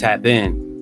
Tap in.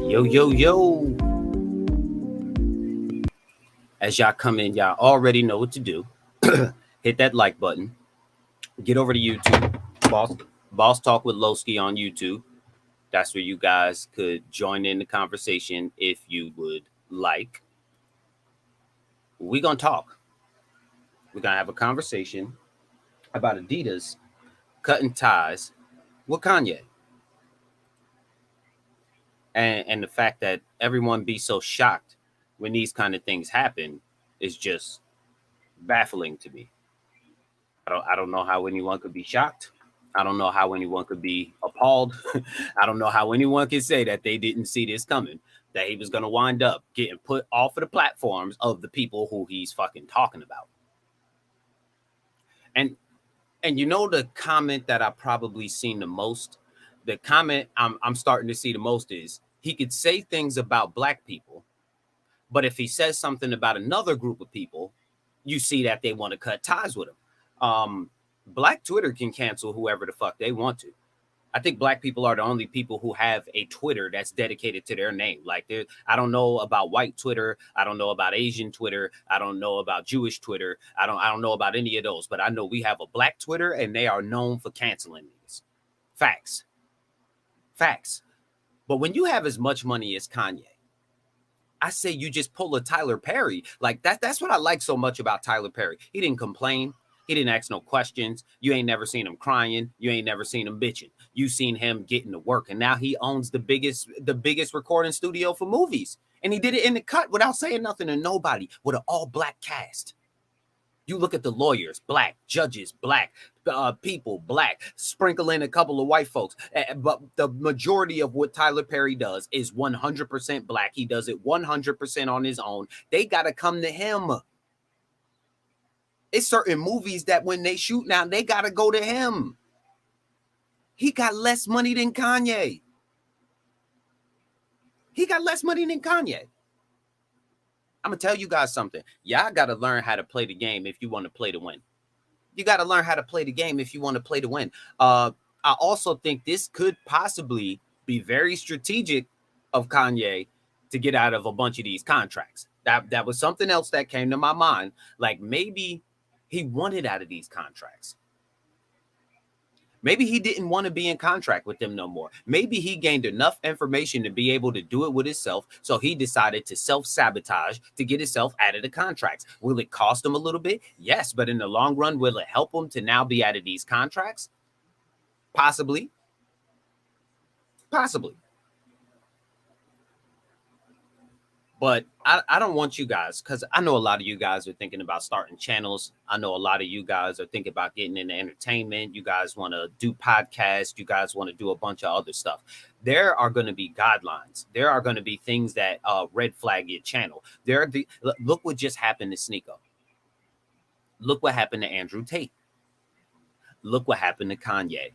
Yo, yo, yo. As y'all come in, y'all already know what to do. Hit that like button. Get over to YouTube. Boss Talk with Lowski on YouTube. That's where you guys could join in the conversation if you would like. We're going to talk. We're going to have a conversation about Adidas cutting ties with Kanye. And the fact that everyone be so shocked when these kind of things happen is just baffling to me. I don't know how anyone could be shocked. I don't know how anyone could be appalled. I don't know how anyone can say that they didn't see this coming, that he was going to wind up getting put off of the platforms of the people who he's fucking talking about. And you know the comment that I probably seen the most, the comment I'm starting to see the most is he could say things about black people, but if he says something about another group of people, you see that they want to cut ties with him. Black Twitter can cancel whoever the fuck they want to. I think black people are the only people who have a Twitter that's dedicated to their name. Like, I don't know about white Twitter. I don't know about Asian Twitter. I don't know about Jewish Twitter. I don't know about any of those. But I know we have a black Twitter, and they are known for canceling these. Facts. But when you have as much money as Kanye, I say you just pull a Tyler Perry. Like that's what I like so much about Tyler Perry. He didn't complain. He didn't ask no questions. You ain't never seen him crying. You ain't never seen him bitching. You seen him getting to work. And now he owns the biggest recording studio for movies. And he did it in the cut without saying nothing to nobody, with an all-black cast. You look at the lawyers, black, judges, black, people, black, sprinkle in a couple of white folks. But the majority of what Tyler Perry does is 100% black. He does it 100% on his own. They got to come to him. It's certain movies that when they shoot now, they got to go to him. He got less money than Kanye. I'm going to tell you guys something. Y'all got to learn how to play the game if you want to play to win. You got to learn how to play the game if you want to play to win. I also think this could possibly be very strategic of Kanye to get out of a bunch of these contracts. That was something else that came to my mind. Like maybe he wanted out of these contracts. Maybe he didn't want to be in contract with them no more. Maybe he gained enough information to be able to do it with himself, so he decided to self-sabotage to get himself out of the contracts. Will it cost him a little bit? Yes, but in the long run, will it help him to now be out of these contracts? Possibly. But I don't want you guys, because I know a lot of you guys are thinking about starting channels. I know a lot of you guys are thinking about getting into entertainment. You guys want to do podcasts. You guys want to do a bunch of other stuff. There are going to be guidelines. There are going to be things that red flag your channel. Look what just happened to Sneeko. Look what happened to Andrew Tate. Look what happened to Kanye.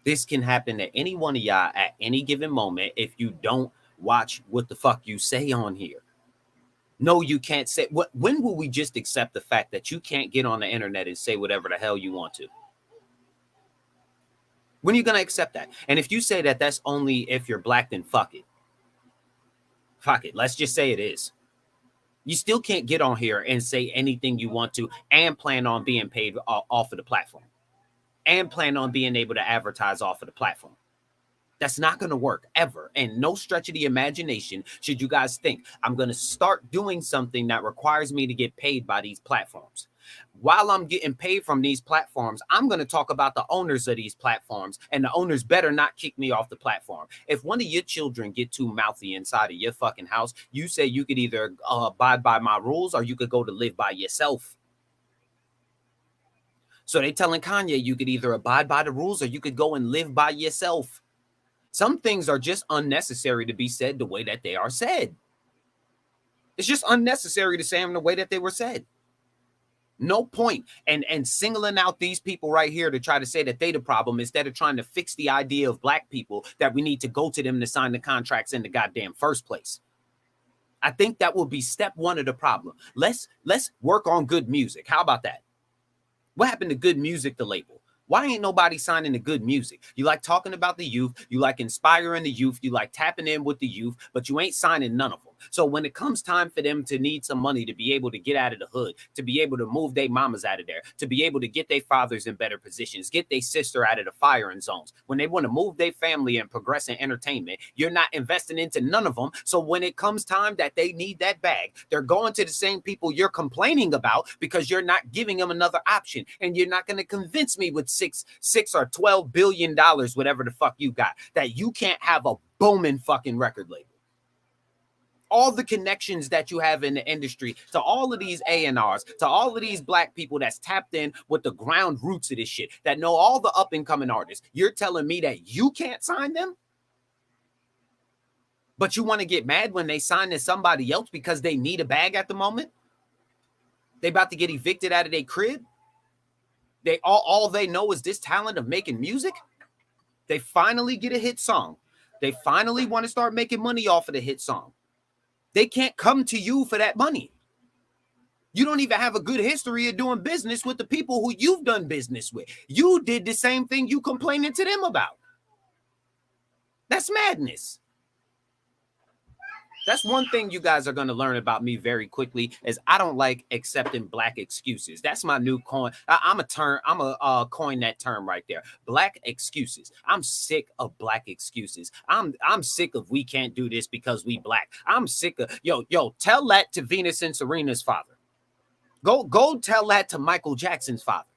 This can happen to any one of y'all at any given moment if you don't watch what the fuck you say on here. No, you can't say. When will we just accept the fact that you can't get on the internet and say whatever the hell you want to? When are you going to accept that? And if you say that that's only if you're black, then fuck it. Let's just say it is. You still can't get on here and say anything you want to and plan on being paid off of the platform and plan on being able to advertise off of the platform. That's not going to work ever. And no stretch of the imagination should you guys think I'm going to start doing something that requires me to get paid by these platforms. While I'm getting paid from these platforms, I'm going to talk about the owners of these platforms, and the owners better not kick me off the platform. If one of your children get too mouthy inside of your fucking house, you say you could either abide by my rules or you could go to live by yourself. So they telling Kanye you could either abide by the rules or you could go and live by yourself. Some things are just unnecessary to be said the way that they are said. It's just unnecessary to say them the way that they were said. No point. And singling out these people right here to try to say that they the problem instead of trying to fix the idea of black people that we need to go to them to sign the contracts in the goddamn first place. I think that will be step one of the problem. Let's work on good music. How about that? What happened to Good Music, the label? Why ain't nobody signing the good music? You like talking about the youth, you like inspiring the youth, you like tapping in with the youth, but you ain't signing none of them. So when it comes time for them to need some money to be able to get out of the hood, to be able to move their mamas out of there, to be able to get their fathers in better positions, get their sister out of the firing zones, when they want to move their family and progress in entertainment, you're not investing into none of them. So when it comes time that they need that bag, they're going to the same people you're complaining about because you're not giving them another option. And you're not going to convince me with six or $12 billion, whatever the fuck you got, that you can't have a booming fucking record label. All the connections that you have in the industry to all of these A&Rs, to all of these black people that's tapped in with the ground roots of this shit, that know all the up and coming artists. You're telling me that you can't sign them? But you want to get mad when they sign to somebody else because they need a bag at the moment? They about to get evicted out of their crib? They all they know is this talent of making music. They finally get a hit song. They finally want to start making money off of the hit song. They can't come to you for that money. You don't even have a good history of doing business with the people who you've done business with. You did the same thing you complaining to them about. That's madness. That's one thing you guys are going to learn about me very quickly is I don't like accepting black excuses. That's my new coin. I'm a coin that term right there. Black excuses. I'm sick of black excuses. I'm sick of we can't do this because we black. I'm sick of tell that to Venus and Serena's father. Go tell that to Michael Jackson's father.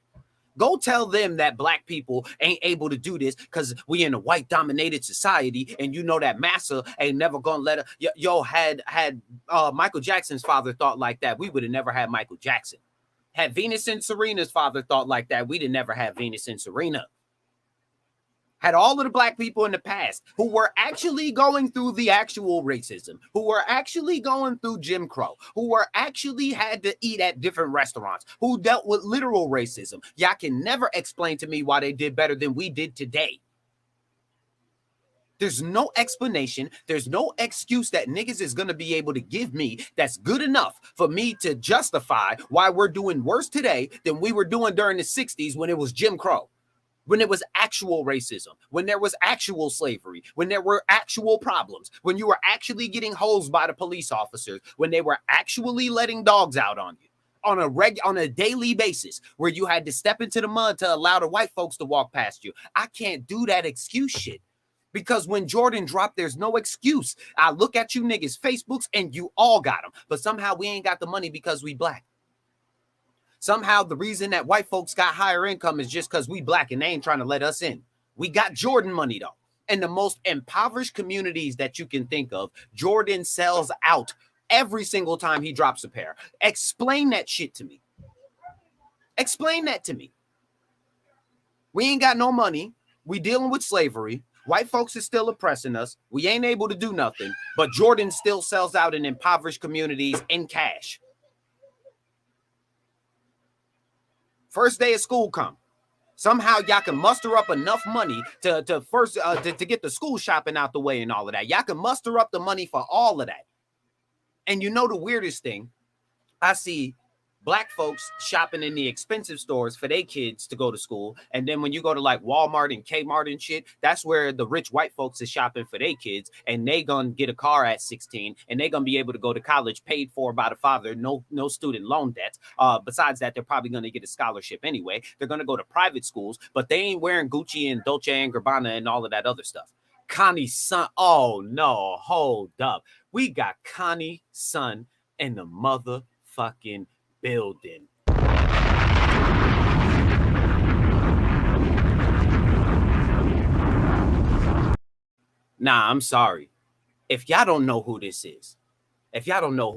Go tell them that black people ain't able to do this because we in a white dominated society, and you know that massa ain't never gonna let her. Had Michael Jackson's father thought like that, we would have never had Michael Jackson. Had Venus and Serena's father thought like that, we'd have never had Venus and Serena. Had all of the black people in the past who were actually going through the actual racism, who were actually going through Jim Crow, who were actually had to eat at different restaurants, who dealt with literal racism. Y'all can never explain to me why they did better than we did today. There's no explanation. There's no excuse that niggas is going to be able to give me that's good enough for me to justify why we're doing worse today than we were doing during the 60s when it was Jim Crow. When it was actual racism, when there was actual slavery, when there were actual problems, when you were actually getting hosed by the police officers, when they were actually letting dogs out on you on a daily basis, where you had to step into the mud to allow the white folks to walk past you. I can't do that excuse shit. Because when Jordan dropped, there's no excuse. I look at you niggas' Facebooks and you all got them, but somehow we ain't got the money because we black. Somehow the reason that white folks got higher income is just because we black and they ain't trying to let us in. We got Jordan money though. In the most impoverished communities that you can think of, Jordan sells out every single time he drops a pair. Explain that shit to me. Explain that to me. We ain't got no money. We dealing with slavery. White folks is still oppressing us. We ain't able to do nothing, but Jordan still sells out in impoverished communities in cash. First day of school come. Somehow y'all can muster up enough money to get the school shopping out the way and all of that. Y'all can muster up the money for all of that. And you know the weirdest thing? I see black folks shopping in the expensive stores for their kids to go to school. And then when you go to like Walmart and Kmart and shit, that's where the rich white folks is shopping for their kids. And they gonna get a car at 16 and they gonna be able to go to college paid for by the father. No student loan debts. Besides that, they're probably gonna get a scholarship anyway. They're gonna go to private schools, but they ain't wearing Gucci and Dolce and Gabbana and all of that other stuff. Kanye's son. Oh no, hold up. We got Kanye's son in the motherfucking building. Nah, I'm sorry. If y'all don't know who this is, if y'all don't know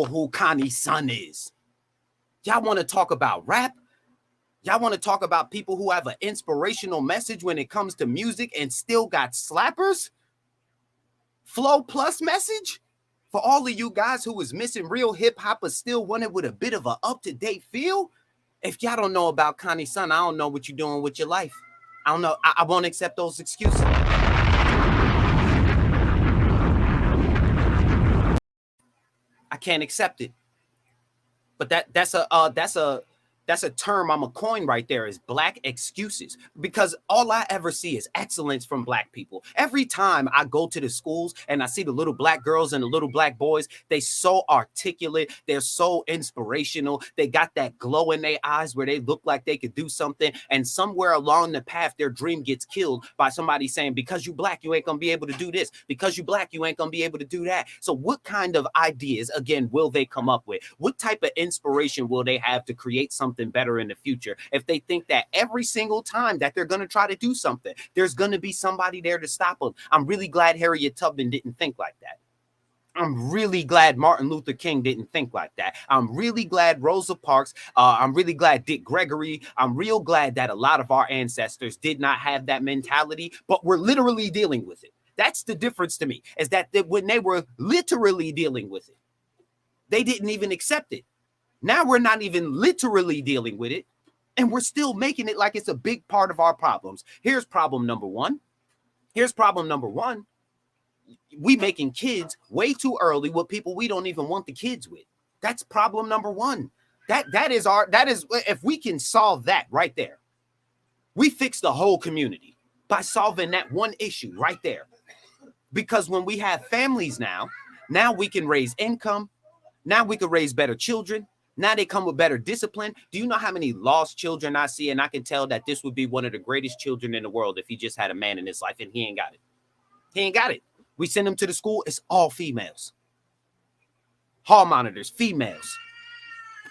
who Kanye's son is, y'all want to talk about rap? Y'all want to talk about people who have an inspirational message when it comes to music and still got slappers? Flow plus message? For all of you guys who was missing real hip hop but still wanted with a bit of an up-to-date feel, if y'all don't know about Kanye son, I don't know what you're doing with your life. I don't know. I won't accept those excuses. I can't accept it. But that's a term I'm a coin right there, is black excuses, because all I ever see is excellence from black people. Every time I go to the schools and I see the little black girls and the little black boys, they so articulate, they're so inspirational, they got that glow in their eyes where they look like they could do something, and somewhere along the path their dream gets killed by somebody saying, because you black you ain't gonna be able to do this, because you black you ain't gonna be able to do that. So what kind of ideas again will they come up with? What type of inspiration will they have to create something better in the future if they think that every single time that they're going to try to do something, there's going to be somebody there to stop them? I'm really glad Harriet Tubman didn't think like that. I'm really glad Martin Luther King didn't think like that. I'm really glad Rosa Parks. I'm really glad Dick Gregory. I'm real glad that a lot of our ancestors did not have that mentality, but we're literally dealing with it. That's the difference to me, is that when they were literally dealing with it, they didn't even accept it. Now we're not even literally dealing with it, and we're still making it like it's a big part of our problems. Here's problem number one. We making kids way too early with people we don't even want the kids with. That's problem number one. That is if we can solve that right there, we fix the whole community by solving that one issue right there. Because when we have families now we can raise income. Now we can raise better children. Now they come with better discipline. Do you know how many lost children I see? And I can tell that this would be one of the greatest children in the world if he just had a man in his life, and he ain't got it. He ain't got it. We send him to the school. It's all females. Hall monitors, females.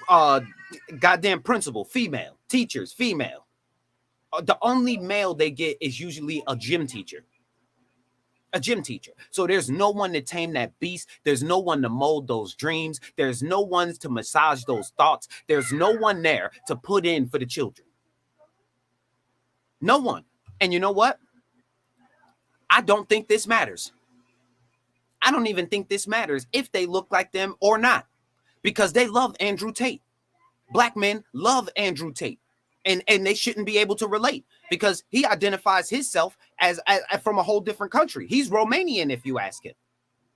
Goddamn principal, female. Teachers, female. The only male they get is usually a gym teacher. So there's no one to tame that beast. There's no one to mold those dreams. There's no one to massage those thoughts. There's no one there to put in for the children. No one. And you know what? I don't think this matters. I don't even think this matters if they look like them or not, because they love Andrew Tate. Black men love Andrew Tate. And they shouldn't be able to relate, because he identifies himself as from a whole different country. He's Romanian, if you ask him.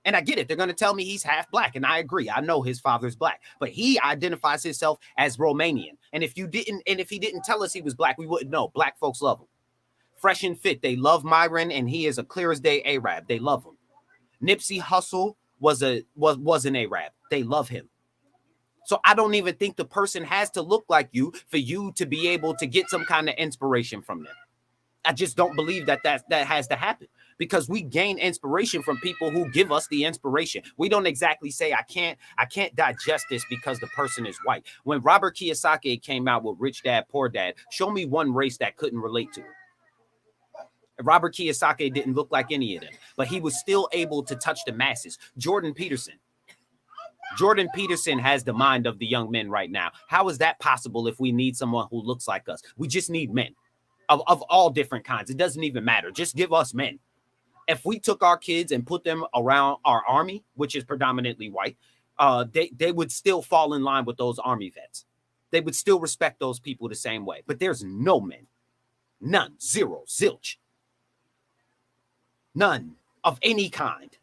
And I get it. They're going to tell me he's half black, and I agree. I know his father's black, but he identifies himself as Romanian. And if he didn't tell us he was black, we wouldn't know. Black folks love him. Fresh and Fit, they love Myron, and he is a clear as day Arab. They love him. Nipsey Hussle was an Arab. They love him. So I don't even think the person has to look like you for you to be able to get some kind of inspiration from them. I just don't believe that has to happen, because we gain inspiration from people who give us the inspiration. We don't exactly say, I can't digest this because the person is white. When Robert Kiyosaki came out with Rich Dad, Poor Dad, show me one race that couldn't relate to it. Robert Kiyosaki didn't look like any of them, but he was still able to touch the masses. Jordan Peterson has the mind of the young men right now. How is that possible if we need someone who looks like us? We just need men of all different kinds. It doesn't even matter. Just give us men. If we took our kids and put them around our army, which is predominantly white, they would still fall in line with those army vets. They would still respect those people the same way. But there's no men. None. Zero. Zilch. None of any kind.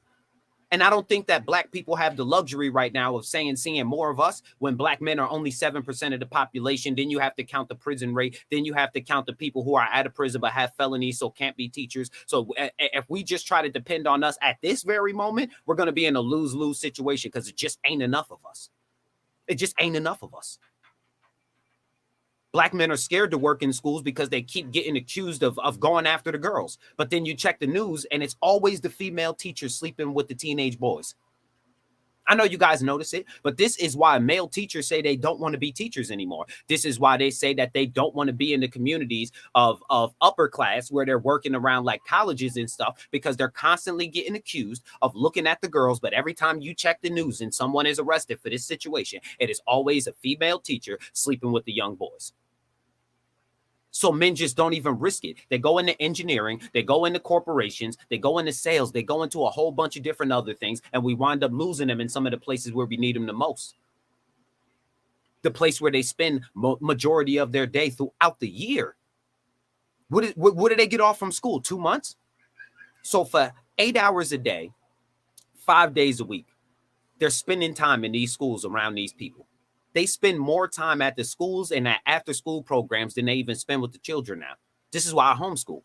And I don't think that black people have the luxury right now of seeing more of us when black men are only 7% of the population. Then you have to count the prison rate. Then you have to count the people who are out of prison but have felonies, so can't be teachers. So if we just try to depend on us at this very moment, we're going to be in a lose-lose situation, because it just ain't enough of us. It just ain't enough of us. Black men are scared to work in schools because they keep getting accused of going after the girls. But then you check the news and it's always the female teachers sleeping with the teenage boys. I know you guys notice it, but this is why male teachers say they don't want to be teachers anymore. This is why they say that they don't want to be in the communities of upper class where they're working around like colleges and stuff, because they're constantly getting accused of looking at the girls. But every time you check the news and someone is arrested for this situation, it is always a female teacher sleeping with the young boys. So men just don't even risk it. They go into engineering, they go into corporations, they go into sales, they go into a whole bunch of different other things, and we wind up losing them in some of the places where we need them the most. The place where they spend majority of their day throughout the year. What do they get off from school? 2 months? So for 8 hours a day, 5 days a week, they're spending time in these schools around these people. They spend more time at the schools and at after school programs than they even spend with the children now. This is why I homeschool.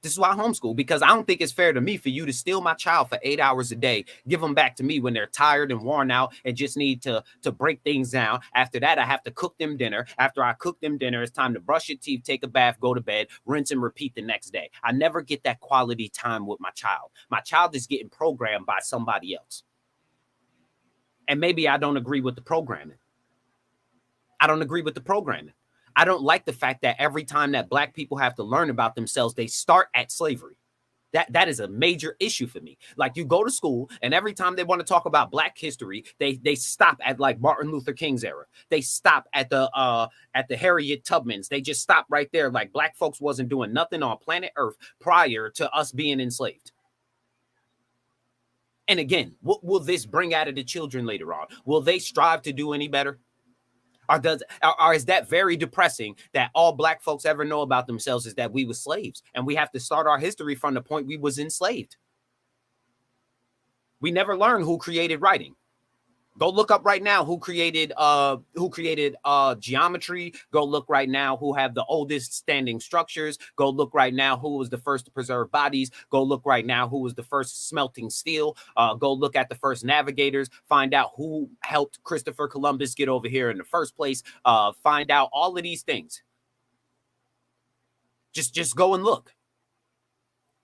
This is why I homeschool, because I don't think it's fair to me for you to steal my child for 8 hours a day, give them back to me when they're tired and worn out and just need to break things down. After that, I have to cook them dinner. After I cook them dinner, it's time to brush your teeth, take a bath, go to bed, rinse and repeat the next day. I never get that quality time with my child. My child is getting programmed by somebody else. And maybe I don't agree with the programming. I don't agree with the programming. I don't like the fact that every time that Black people have to learn about themselves, they start at slavery. That is a major issue for me. Like, you go to school and every time they want to talk about Black history, they stop at like Martin Luther King's era. They stop at the Harriet Tubmans. They just stop right there. Like, Black folks wasn't doing nothing on planet Earth prior to us being enslaved. And again, what will this bring out of the children later on? Will they strive to do any better? Or is that very depressing that all Black folks ever know about themselves is that we were slaves and we have to start our history from the point we was enslaved? We never learned who created writing. Go look up right now who created geometry. Go look right now who have the oldest standing structures. Go look right now who was the first to preserve bodies. Go look right now who was the first smelting steel. Go look at the first navigators. Find out who helped Christopher Columbus get over here in the first place. Find out all of these things. Just go and look.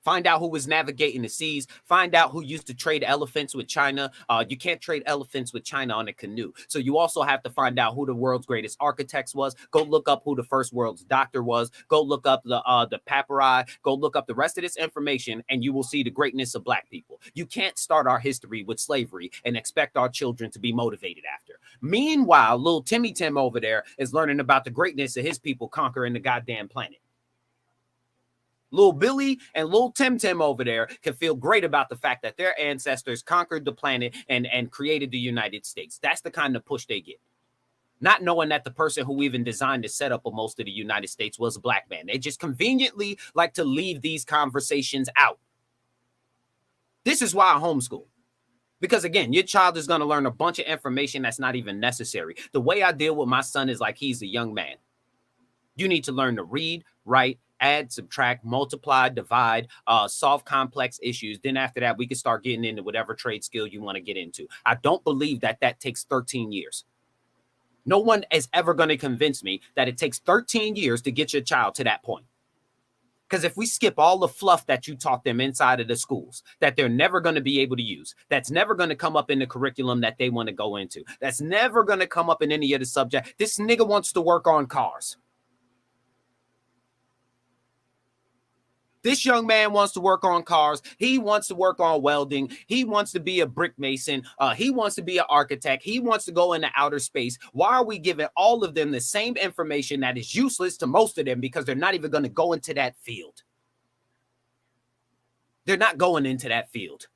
Find out who was navigating the seas. Find out who used to trade elephants with China. You can't trade elephants with China on a canoe. So you also have to find out who the world's greatest architects was. Go look up who the first world's doctor was. Go look up the papyri. Go look up the rest of this information, and you will see the greatness of Black people. You can't start our history with slavery and expect our children to be motivated after. Meanwhile, little Timmy Tim over there is learning about the greatness of his people conquering the goddamn planet. Little Billy and little Tim Tim over there can feel great about the fact that their ancestors conquered the planet and created the United States. That's the kind of push they get. Not knowing that the person who even designed the setup of most of the United States was a Black man. They just conveniently like to leave these conversations out. This is why I homeschool. Because again, your child is going to learn a bunch of information that's not even necessary. The way I deal with my son is like he's a young man. You need to learn to read, write, add, subtract, multiply, divide, solve complex issues. Then after that, we can start getting into whatever trade skill you want to get into. I don't believe that takes 13 years. No one is ever going to convince me that it takes 13 years to get your child to that point. Because if we skip all the fluff that you taught them inside of the schools, that they're never going to be able to use, that's never going to come up in the curriculum that they want to go into, that's never going to come up in any of the subject. This nigga wants to work on cars. This young man wants to work on cars. He wants to work on welding. He wants to be a brick mason. He wants to be an architect. He wants to go into outer space. Why are we giving all of them the same information that is useless to most of them because they're not even going to go into that field? They're not going into that field.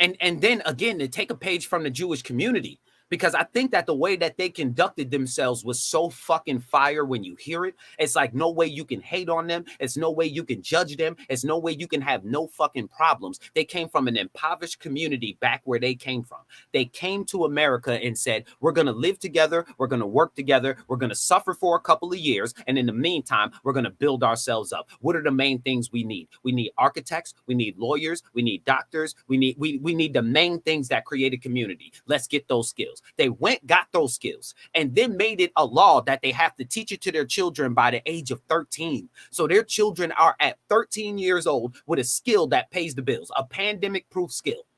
And then again, to take a page from the Jewish community, because I think that the way that they conducted themselves was so fucking fire when you hear it. It's like no way you can hate on them. It's no way you can judge them. It's no way you can have no fucking problems. They came from an impoverished community back where they came from. They came to America and said, we're going to live together. We're going to work together. We're going to suffer for a couple of years. And in the meantime, we're going to build ourselves up. What are the main things we need? We need architects. We need lawyers. We need doctors. We need the main things that create a community. Let's get those skills. They went, got those skills, and then made it a law that they have to teach it to their children by the age of 13. So their children are at 13 years old with a skill that pays the bills, a pandemic-proof skill.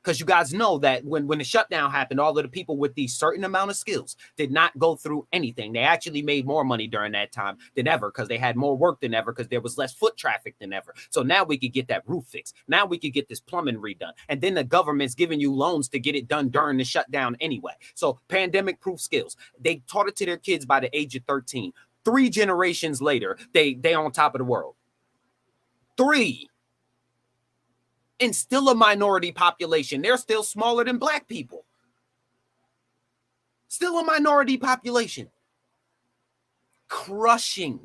Because you guys know that when the shutdown happened, all of the people with these certain amount of skills did not go through anything. They actually made more money during that time than ever because they had more work than ever because there was less foot traffic than ever. So now we could get that roof fixed. Now we could get this plumbing redone. And then the government's giving you loans to get it done during the shutdown anyway. So pandemic-proof skills. They taught it to their kids by the age of 13. 3 generations later, they on top of the world. 3. And still a minority population. They're still smaller than black people. Still a minority population. Crushing.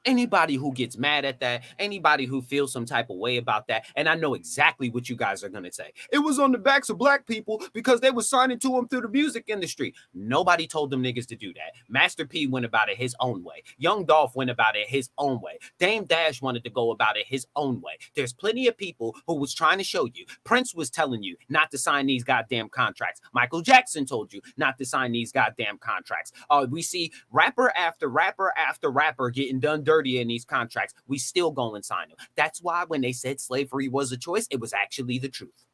Anybody who gets mad at that, anybody who feels some type of way about that, and I know exactly what you guys are going to say. It was on the backs of black people because they were signing to them through the music industry. Nobody told them niggas to do that. Master P went about it his own way. Young Dolph went about it his own way. Dame Dash wanted to go about it his own way. There's plenty of people who was trying to show you. Prince was telling you not to sign these goddamn contracts. Michael Jackson told you not to sign these goddamn contracts. We see rapper after rapper after rapper getting done dirty in these contracts. We still go and sign them. That's why when they said slavery was a choice, it was actually the truth.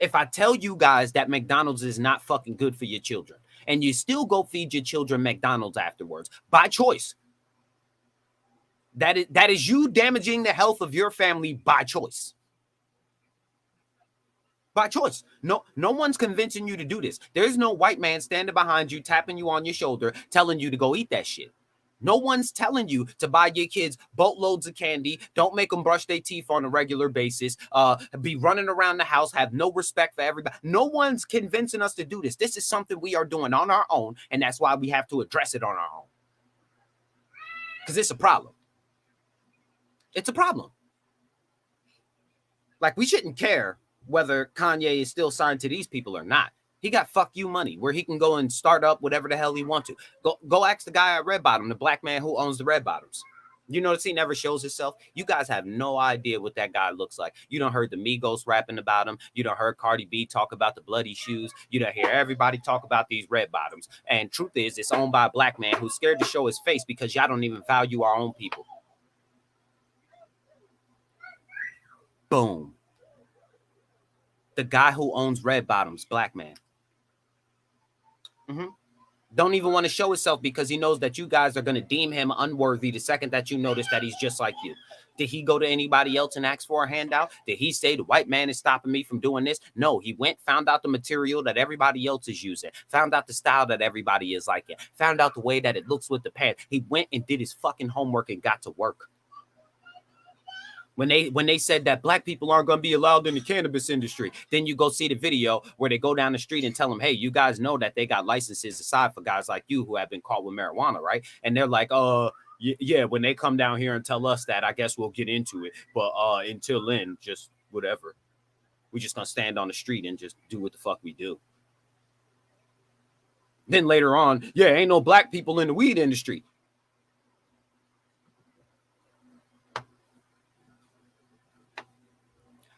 If I tell you guys that McDonald's is not fucking good for your children, and you still go feed your children McDonald's afterwards by choice, that is you damaging the health of your family by choice. By choice. No one's convincing you to do this. There's no white man standing behind you, tapping you on your shoulder, telling you to go eat that shit. No one's telling you to buy your kids boatloads of candy, don't make them brush their teeth on a regular basis, be running around the house, have no respect for everybody. No one's convincing us to do this. This is something we are doing on our own, and that's why we have to address it on our own. Because it's a problem. It's a problem. Like, we shouldn't care whether Kanye is still signed to these people or not. He got fuck you money where he can go and start up whatever the hell he wants to. Go ask the guy at Red Bottom, the black man who owns the Red Bottoms. You notice he never shows himself. You guys have no idea what that guy looks like. You don't heard the Migos rapping about him. You don't heard Cardi B talk about the bloody shoes. You don't hear everybody talk about these Red Bottoms. And truth is, it's owned by a black man who's scared to show his face because y'all don't even value our own people. Boom. The guy who owns Red Bottoms, black man. Don't even want to show himself because he knows that you guys are going to deem him unworthy the second that you notice that he's just like you. Did he go to anybody else and ask for a handout? Did he say the white man is stopping me from doing this? No, he went, found out the material that everybody else is using, found out the style that everybody is liking, found out the way that it looks with the pants. He went and did his fucking homework and got to work. When they said that black people aren't going to be allowed in the cannabis industry, then you go see the video where they go down the street and tell them, hey, you guys know that they got licenses aside for guys like you who have been caught with marijuana, right? And they're like, yeah, when they come down here and tell us that, I guess we'll get into it. But until then, just whatever. We're just going to stand on the street and just do what the fuck we do. Then later on, yeah, ain't no black people in the weed industry.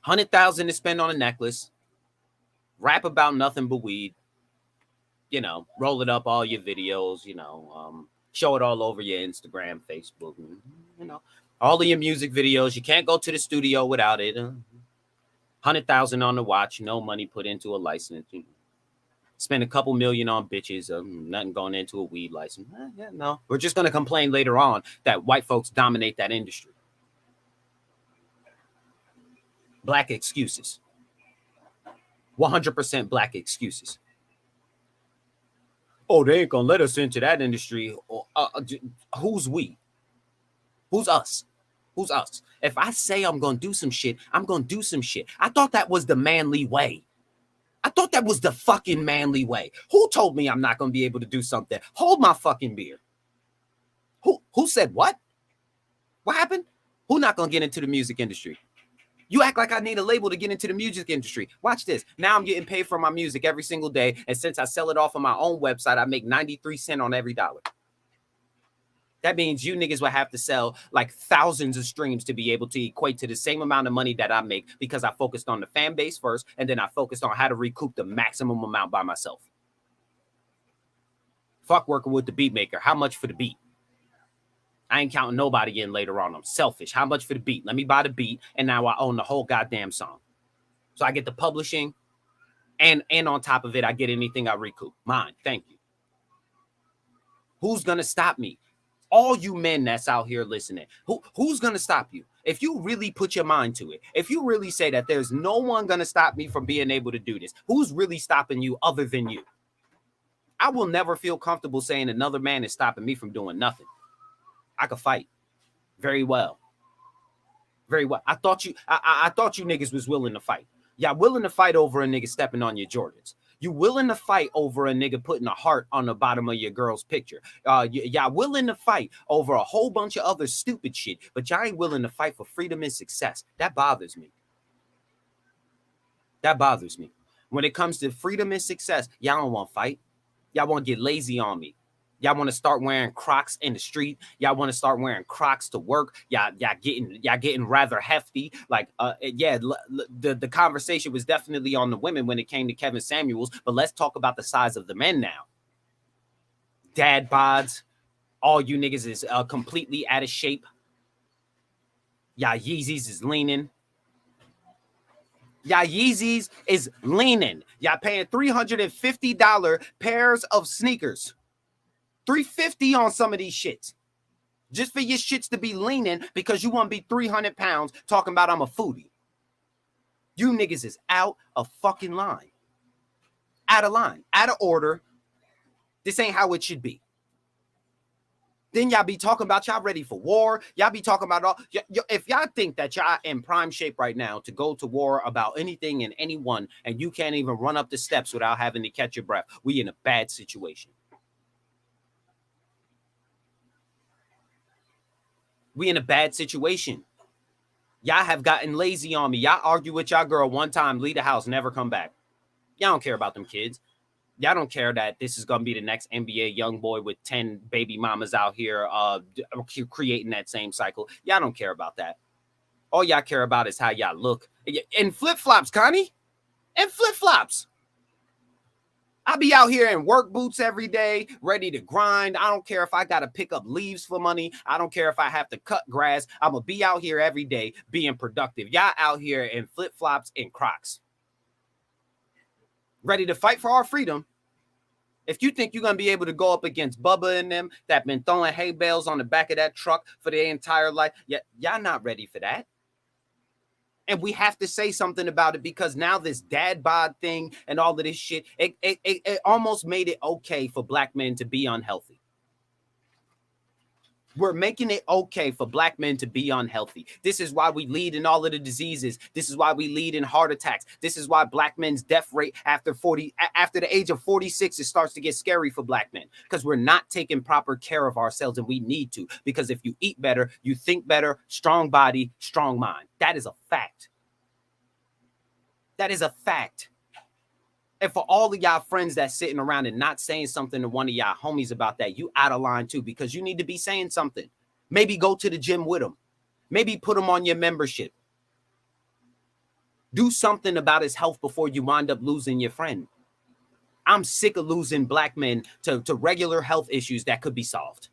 $100,000 to spend on a necklace, rap about nothing but weed, roll it up all your videos, show it all over your Instagram, Facebook, all of your music videos. You can't go to the studio without it. $100,000 on the watch, no money put into a license. Spend a couple million on bitches, nothing going into a weed license. No, we're just going to complain later on that white folks dominate that industry. Black excuses. 100% black excuses. Oh, they ain't gonna let us into that industry. Who's we? Who's us? Who's us? If I say I'm gonna do some shit, I'm gonna do some shit. I thought that was the manly way. I thought that was the fucking manly way. Who told me I'm not gonna be able to do something? Hold my fucking beer. Who said what? What happened? Who not gonna get into the music industry? You act like I need a label to get into the music industry. Watch this. Now I'm getting paid for my music every single day. And since I sell it off on my own website, I make 93 cents on every dollar. That means you niggas will have to sell like thousands of streams to be able to equate to the same amount of money that I make because I focused on the fan base first. And then I focused on how to recoup the maximum amount by myself. Fuck working with the beat maker. How much for the beat? I ain't counting nobody in later on. I'm selfish. How much for the beat? Let me buy the beat, and now I own the whole goddamn song. So I get the publishing, and on top of it, I get anything I recoup. Mine. Thank you. Who's gonna stop me? All you men that's out here listening, who's gonna stop you? If you really put your mind to it, if you really say that there's no one gonna stop me from being able to do this, who's really stopping you other than you? I will never feel comfortable saying another man is stopping me from doing nothing. I could fight very well. Very well. I thought you niggas was willing to fight. Y'all willing to fight over a nigga stepping on your Jordans. You willing to fight over a nigga putting a heart on the bottom of your girl's picture. Y'all willing to fight over a whole bunch of other stupid shit, but y'all ain't willing to fight for freedom and success. That bothers me. That bothers me. When it comes to freedom and success, y'all don't want to fight. Y'all want to get lazy on me. Y'all want to start wearing Crocs in the street. Y'all want to start wearing Crocs to work. Y'all getting rather hefty. Like, the conversation was definitely on the women when it came to Kevin Samuels. But let's talk about the size of the men now. Dad bods. All you niggas is completely out of shape. Y'all Yeezys is leaning. Y'all Yeezys is leaning. Y'all paying $350 pairs of sneakers. $350 on some of these shits. Just for your shits to be leaning because you want to be 300 pounds talking about I'm a foodie. You niggas is out of fucking line. Out of line. Out of order. This ain't how it should be. Then y'all be talking about y'all ready for war. Y'all be talking about all. If y'all think that y'all in prime shape right now to go to war about anything and anyone, and you can't even run up the steps without having to catch your breath, we in a bad situation. We in a bad situation. Y'all have gotten lazy on me. Y'all argue with y'all girl one time, leave the house, never come back. Y'all don't care about them kids. Y'all don't care that this is going to be the next NBA young boy with 10 baby mamas out here creating that same cycle. Y'all don't care about that. All y'all care about is how y'all look. And flip-flops, Connie. And flip-flops. I be out here in work boots every day, ready to grind. I don't care if I got to pick up leaves for money. I don't care if I have to cut grass. I'm going to be out here every day being productive. Y'all out here in flip-flops and Crocs. Ready to fight for our freedom. If you think you're going to be able to go up against Bubba and them that been throwing hay bales on the back of that truck for their entire life, y'all not ready for that. And we have to say something about it because now this dad bod thing and all of this shit, it almost made it okay for black men to be unhealthy. We're making it okay for black men to be unhealthy. This is why we lead in all of the diseases. This is why we lead in heart attacks. This is why black men's death rate after the age of 46, it starts to get scary for black men because we're not taking proper care of ourselves, and we need to, because if you eat better, you think better, strong body, strong mind. That is a fact. That is a fact. And for all of y'all friends that's sitting around and not saying something to one of y'all homies about that, you out of line too, because you need to be saying something. Maybe go to the gym with them. Maybe put him on your membership. Do something about his health before you wind up losing your friend. I'm sick of losing black men to regular health issues that could be solved.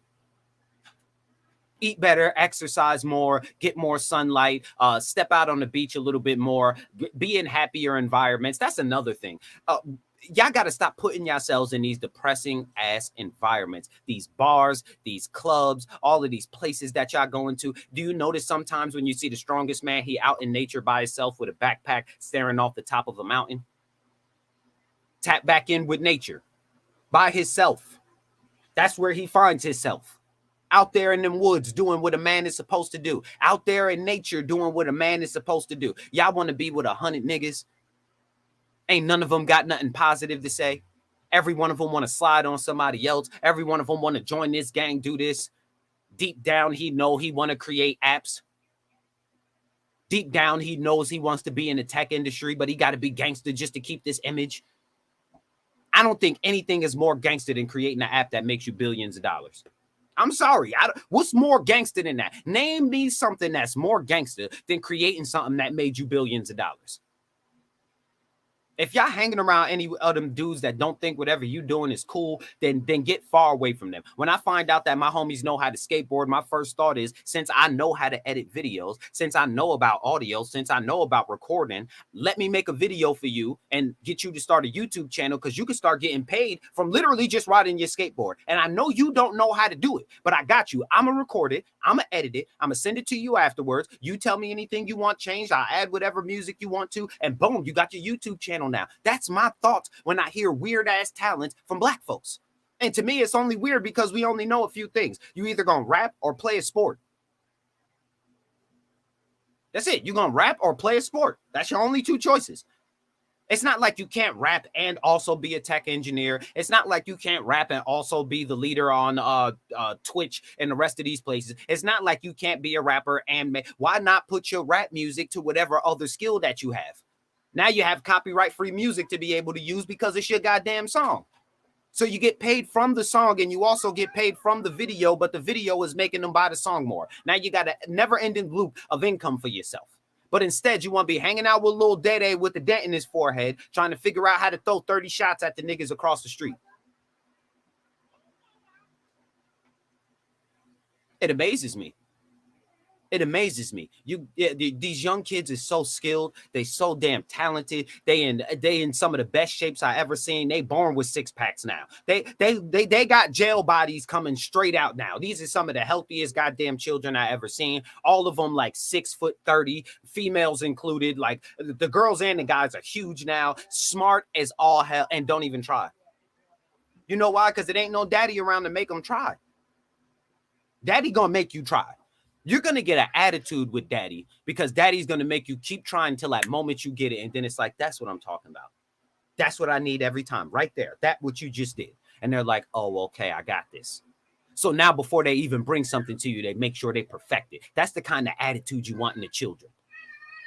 Eat better, exercise more, get more sunlight, step out on the beach a little bit more, be in happier environments. That's another thing. Y'all got to stop putting yourselves in these depressing ass environments, these bars, these clubs, all of these places that y'all going to. Do you notice sometimes when you see the strongest man, he out in nature by himself with a backpack staring off the top of a mountain? Tap back in with nature by himself. That's where he finds himself. Out there in them woods doing what a man is supposed to do. Out there in nature doing what a man is supposed to do. Y'all want to be with 100 niggas? Ain't none of them got nothing positive to say. Every one of them want to slide on somebody else. Every one of them want to join this gang, do this. Deep down, he know he want to create apps. Deep down, he knows he wants to be in the tech industry, but he got to be gangster just to keep this image. I don't think anything is more gangster than creating an app that makes you billions of dollars. I'm sorry. What's more gangster than that? Name me something that's more gangster than creating something that made you billions of dollars. If y'all hanging around any of them dudes that don't think whatever you doing is cool, then get far away from them. When I find out that my homies know how to skateboard, my first thought is, since I know how to edit videos, since I know about audio, since I know about recording, let me make a video for you and get you to start a YouTube channel, because you can start getting paid from literally just riding your skateboard. And I know you don't know how to do it, but I got you. I'm gonna record it, I'm gonna edit it, I'm gonna send it to you afterwards. You tell me anything you want changed, I'll add whatever music you want to, and boom, you got your YouTube channel now. That's my thoughts when I hear weird ass talents from black folks. And to me, it's only weird because we only know a few things. You either gonna rap or play a sport. That's it. You're gonna rap or play a sport. That's your only two choices. It's not like you can't rap and also be a tech engineer. It's not like you can't rap and also be the leader on Twitch and the rest of these places. It's not like you can't be a rapper and why not put your rap music to whatever other skill that you have? Now you have copyright-free music to be able to use because it's your goddamn song. So you get paid from the song and you also get paid from the video, but the video is making them buy the song more. Now you got a never-ending loop of income for yourself. But instead, you want to be hanging out with little Dede with the dent in his forehead, trying to figure out how to throw 30 shots at the niggas across the street. It amazes me. It amazes me. These young kids are so skilled. They so damn talented. They in some of the best shapes I ever seen. They born with six packs now. They got jail bodies coming straight out now. These are some of the healthiest goddamn children I ever seen. All of them like 6'30", females included. Like the girls and the guys are huge now, smart as all hell, and don't even try. You know why? Because it ain't no daddy around to make them try. Daddy gonna make you try. You're going to get an attitude with daddy because daddy's going to make you keep trying till that moment you get it. And then it's like, that's what I'm talking about. That's what I need every time right there. That what you just did. And they're like, oh, okay, I got this. So now before they even bring something to you, they make sure they perfect it. That's the kind of attitude you want in the children.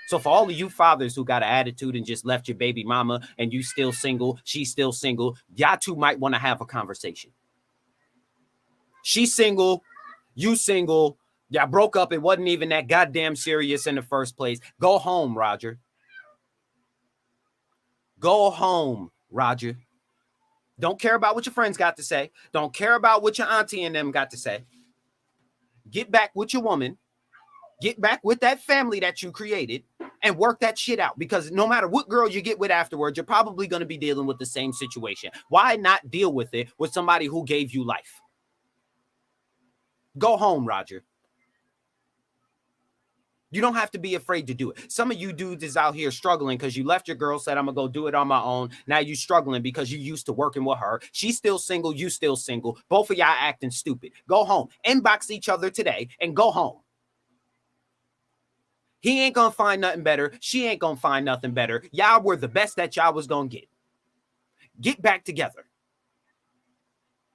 So for all of you fathers who got an attitude and just left your baby mama and you still single, she's still single, y'all two might want to have a conversation. She's single, you single. Y'all broke up. It wasn't even that goddamn serious in the first place. Go home, Roger. Go home, Roger. Don't care about what your friends got to say. Don't care about what your auntie and them got to say. Get back with your woman. Get back with that family that you created and work that shit out, because no matter what girl you get with afterwards, you're probably going to be dealing with the same situation. Why not deal with it with somebody who gave you life? Go home, Roger. You don't have to be afraid to do it. Some of you dudes is out here struggling because you left your girl, said, I'm going to go do it on my own. Now you struggling because you used to working with her. She's still single. You still single. Both of y'all acting stupid. Go home. Inbox each other today and go home. He ain't going to find nothing better. She ain't going to find nothing better. Y'all were the best that y'all was going to get. Get back together.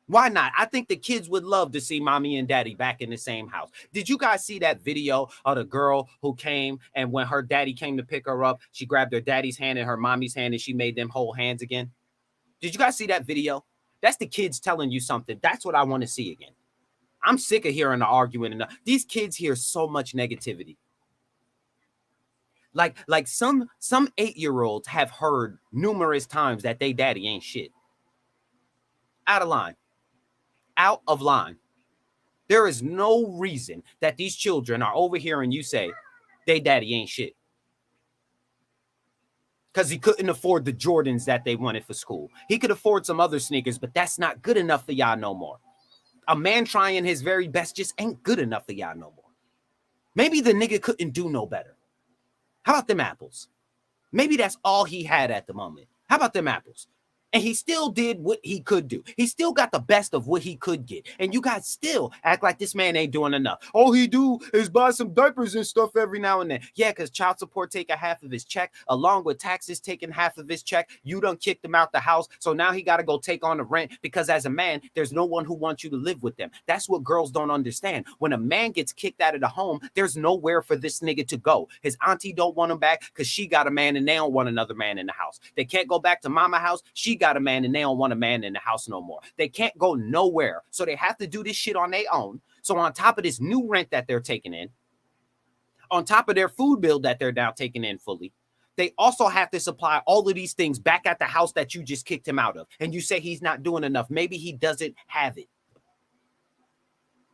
Why not? I think the kids would love to see mommy and daddy back in the same house. Did you guys see that video of the girl who came and when her daddy came to pick her up, she grabbed her daddy's hand and her mommy's hand and she made them hold hands again? Did you guys see that video? That's the kids telling you something. That's what I want to see again. I'm sick of hearing the arguing. And these kids hear so much negativity. Like some 8-year-olds have heard numerous times that they daddy ain't shit. Out of line. Out of line. There is no reason that these children are overhearing you say they daddy ain't shit. Because he couldn't afford the Jordans that they wanted for school. He could afford some other sneakers, but that's not good enough for y'all no more. A man trying his very best just ain't good enough for y'all no more. Maybe the nigga couldn't do no better. How about them apples? Maybe that's all he had at the moment. How about them apples? And he still did what he could do. He still got the best of what he could get. And you guys still act like this man ain't doing enough. All he do is buy some diapers and stuff every now and then. Yeah, because child support take a half of his check, along with taxes taking half of his check. You done kicked him out the house. So now he got to go take on the rent because as a man, there's no one who wants you to live with them. That's what girls don't understand. When a man gets kicked out of the home, there's nowhere for this nigga to go. His auntie don't want him back because she got a man and they don't want another man in the house. They can't go back to mama house. She got a man and they don't want a man in the house no more. They can't go nowhere. So they have to do this shit on their own. So on top of this new rent that they're taking in, on top of their food bill that they're now taking in fully, They also have to supply all of these things back at the house that you just kicked him out of. And you say he's not doing enough. Maybe he doesn't have it.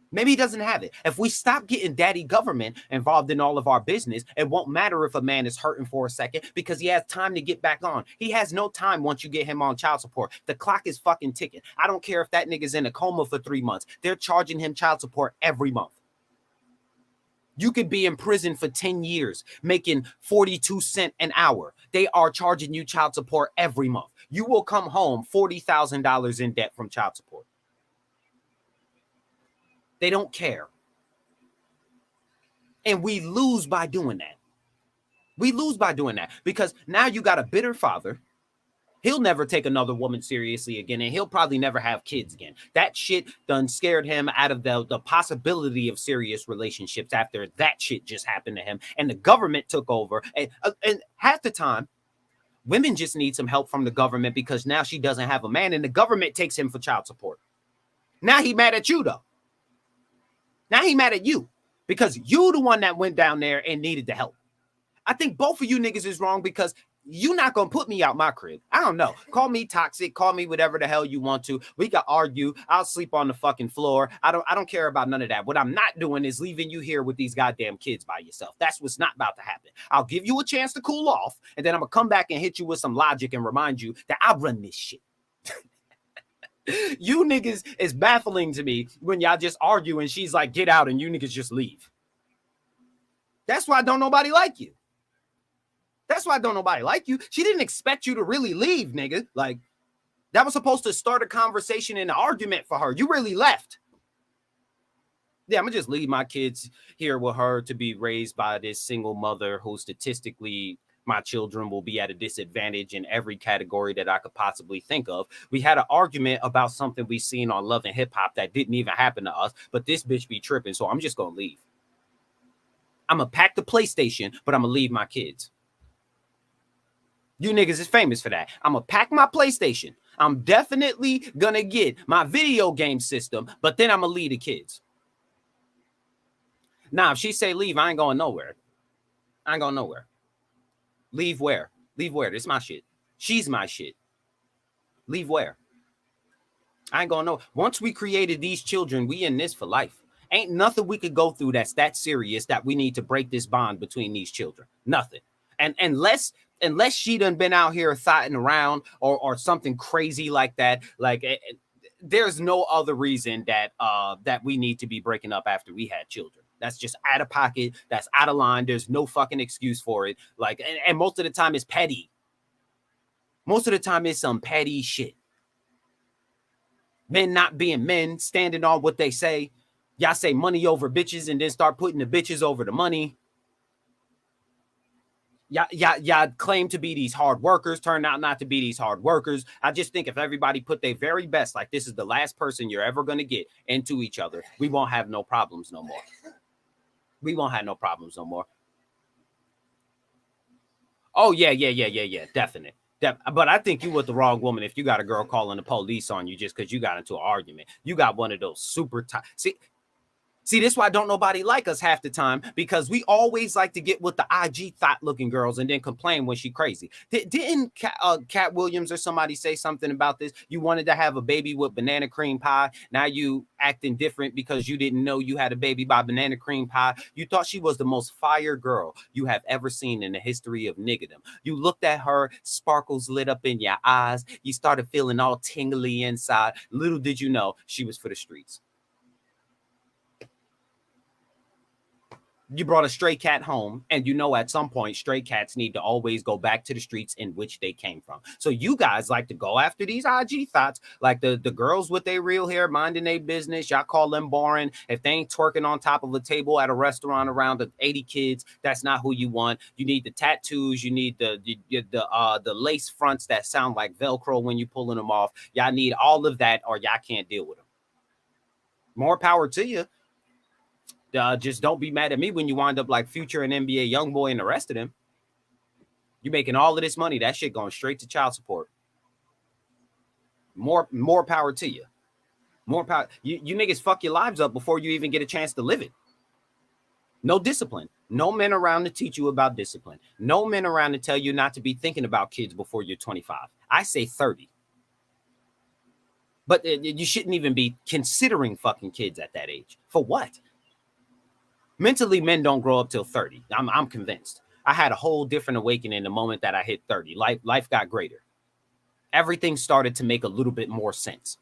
Maybe he doesn't have it. If we stop getting daddy government involved in all of our business, it won't matter if a man is hurting for a second because he has time to get back on. He has no time once you get him on child support. The clock is fucking ticking. I don't care if that nigga's in a coma for 3 months. They're charging him child support every month. You could be in prison for 10 years, making 42 cents an hour. They are charging you child support every month. You will come home $40,000 in debt from child support. They don't care. And we lose by doing that. We lose by doing that because now you got a bitter father. He'll never take another woman seriously again, and he'll probably never have kids again. That shit done scared him out of the possibility of serious relationships after that shit just happened to him. And the government took over. And half the time, women just need some help from the government because now she doesn't have a man, and the government takes him for child support. Now he mad at you, though. Now he mad at you because you the one that went down there and needed the help. I think both of you niggas is wrong because you're not going to put me out my crib. I don't know. Call me toxic. Call me whatever the hell you want to. We can argue. I'll sleep on the fucking floor. I don't care about none of that. What I'm not doing is leaving you here with these goddamn kids by yourself. That's what's not about to happen. I'll give you a chance to cool off, and then I'm going to come back and hit you with some logic and remind you that I run this shit. You niggas is baffling to me when y'all just argue and she's like, get out, and you niggas just leave. That's why don't nobody like you. That's why don't nobody like you. She didn't expect you to really leave, nigga. Like, that was supposed to start a conversation and an argument for her. You really left. Yeah, I'm going to just leave my kids here with her to be raised by this single mother who statistically my children will be at a disadvantage in every category that I could possibly think of. We had an argument about something we seen on Love and Hip Hop that didn't even happen to us, but this bitch be tripping, so I'm just going to leave. I'm going to pack the PlayStation, but I'm going to leave my kids. You niggas is famous for that. I'm going to pack my PlayStation. I'm definitely going to get my video game system, but then I'm going to leave the kids. Now, if she say leave, I ain't going nowhere. I ain't going nowhere. Leave where? Leave where? This is my shit. She's my shit. Leave where? I ain't gonna know. Once we created these children, we in this for life. Ain't nothing we could go through that's that serious that we need to break this bond between these children. Nothing. And unless she done been out here thotting around or something crazy like that, like there's no other reason that we need to be breaking up after we had children. That's just out of pocket. That's out of line. There's no fucking excuse for it. Like, and most of the time it's petty. Most of the time it's some petty shit. Men not being men, standing on what they say. Y'all say money over bitches and then start putting the bitches over the money. Y'all claim to be these hard workers, turn out not to be these hard workers. I just think if everybody put their very best, like this is the last person you're ever going to get into each other, we won't have no problems no more. We won't have no problems no more. Oh, yeah. Definite. But I think you with the wrong woman if you got a girl calling the police on you just because you got into an argument. You got one of those super tight. See, this is why don't nobody like us half the time, because we always like to get with the IG thought looking girls and then complain when she crazy. Didn't Cat Williams or somebody say something about this? You wanted to have a baby with banana cream pie. Now you acting different because you didn't know you had a baby by banana cream pie. You thought she was the most fire girl you have ever seen in the history of niggerdom. You looked at her, sparkles lit up in your eyes. You started feeling all tingly inside. Little did you know she was for the streets. You brought a stray cat home, and you know at some point stray cats need to always go back to the streets in which they came from. So you guys like to go after these IG thoughts, like the girls with their real hair minding their business. Y'all call them boring. If they ain't twerking on top of a table at a restaurant around 80 kids, that's not who you want. You need the tattoos. You need the lace fronts that sound like Velcro when you're pulling them off. Y'all need all of that, or y'all can't deal with them. More power to you. Just don't be mad at me when you wind up like Future and NBA Youngboy and the rest of them. You're making all of this money. That shit going straight to child support. More power to you. More power. You niggas fuck your lives up before you even get a chance to live it. No discipline. No men around to teach you about discipline. No men around to tell you not to be thinking about kids before you're 25. I say 30. But you shouldn't even be considering fucking kids at that age. For what? Mentally, men don't grow up till 30. I'm convinced. I had a whole different awakening the moment that I hit 30. Life got greater. Everything started to make a little bit more sense.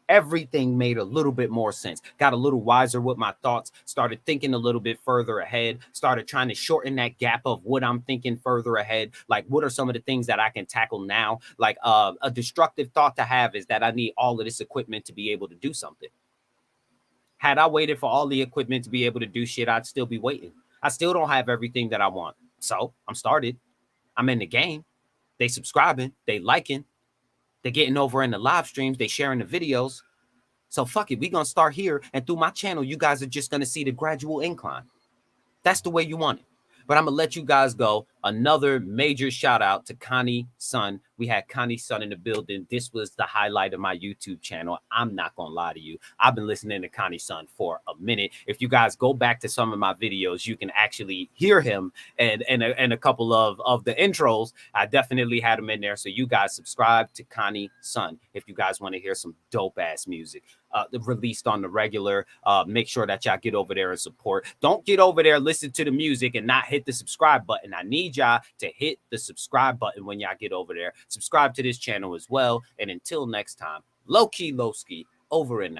Everything made a little bit more sense. Got a little wiser with my thoughts, started thinking a little bit further ahead, started trying to shorten that gap of what I'm thinking further ahead. Like, what are some of the things that I can tackle now? Like, a destructive thought to have is that I need all of this equipment to be able to do something. Had I waited for all the equipment to be able to do shit, I'd still be waiting. I still don't have everything that I want. So I'm started. I'm in the game. They subscribing, they liking, they getting over in the live streams, they sharing the videos. So fuck it, we gonna start here, and through my channel, you guys are just gonna see the gradual incline. That's the way you want it. But I'm gonna let you guys go. Another major shout out to Kanye Son. We had Kanye Son in the building. This was the highlight of my YouTube channel. I'm not gonna lie to you. I've been listening to Kanye Son for a minute. If you guys go back to some of my videos, you can actually hear him and a couple of the intros. I definitely had him in there. So you guys subscribe to Kanye Son if you guys want to hear some dope ass music. Released on the regular. Make sure that y'all get over there and support. Don't get over there, listen to the music and not hit the subscribe button. I need y'all to hit the subscribe button when y'all get over there. Subscribe to this channel as well. And until next time, low key, low ski, over and out.